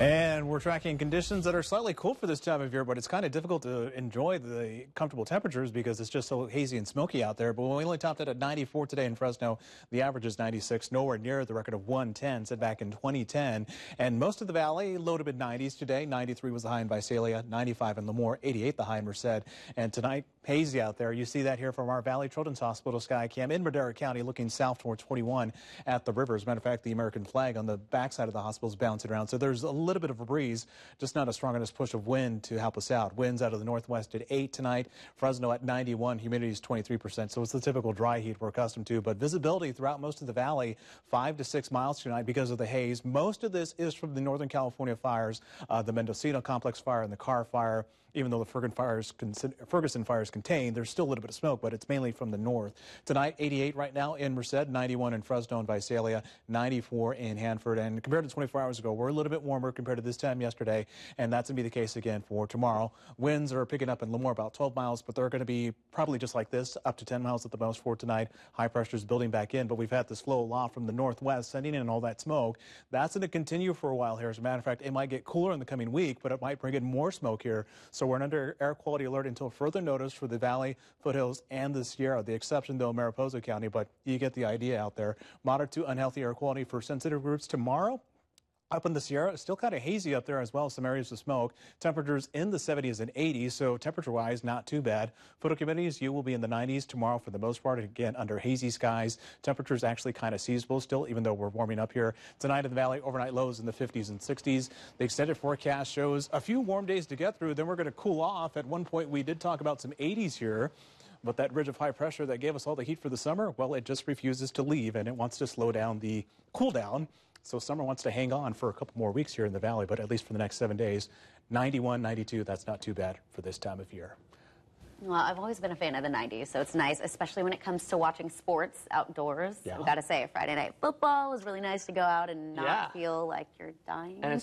And we're tracking conditions that are slightly cool for this time of year, but it's kind of difficult to enjoy the comfortable temperatures because it's just so hazy and smoky out there. But we only topped it at 94 today in Fresno. The average is 96, nowhere near the record of 110 set back in 2010. And most of the valley, low to mid-90s today. 93 was the high in Visalia, 95 in Lemoore, 88 the high in Merced. And tonight, hazy out there. You see that here from our Valley Children's Hospital sky cam in Madera County, looking south towards 21 at the river. As a matter of fact, the American flag on the backside of the hospital is bouncing around. So there's a little bit of a breeze, just not a strong enough push of wind to help us out. Winds out of the northwest at 8 tonight. Fresno at 91. Humidity is 23%. So it's the typical dry heat we're accustomed to. But visibility throughout most of the valley, 5 to 6 miles tonight because of the haze. Most of this is from the Northern California fires, the Mendocino Complex fire and the Carr fire. Even though the Ferguson fire is contained, there's still a little bit of smoke, but it's mainly from the north. Tonight, 88 right now in Merced, 91 in Fresno and Visalia, 94 in Hanford. And compared to 24 hours ago, we're a little bit warmer compared to this time yesterday, and that's going to be the case again for tomorrow. Winds are picking up in Lemoore about 12 miles, but they're going to be probably just like this, up to 10 miles at the most for tonight. High pressure is building back in, but we've had this flow aloft from the northwest sending in all that smoke. That's going to continue for a while here. As a matter of fact, it might get cooler in the coming week, but it might bring in more smoke here. So we're under air quality alert until further notice for the valley, foothills, and the Sierra. The exception, though, Mariposa County, but you get the idea out there. Moderate to unhealthy air quality for sensitive groups tomorrow. Up in the Sierra, it's still kind of hazy up there as well, some areas of smoke. Temperatures in the 70s and 80s, so temperature-wise, not too bad. Photo humidities, you will be in the 90s tomorrow for the most part. Again, under hazy skies. Temperatures actually kind of seasonable still, even though we're warming up here. Tonight in the valley, overnight lows in the 50s and 60s. The extended forecast shows a few warm days to get through. Then we're going to cool off. At one point, we did talk about some 80s here. But that ridge of high pressure that gave us all the heat for the summer, well, it just refuses to leave, and it wants to slow down the cool down. So summer wants to hang on for a couple more weeks here in the valley, but at least for the next 7 days. 91, 92, that's not too bad for this time of year. Well, I've always been a fan of the 90s, so it's nice, especially when it comes to watching sports outdoors. Yeah. I've got to say, Friday night football was really nice to go out and not feel like you're dying. And it's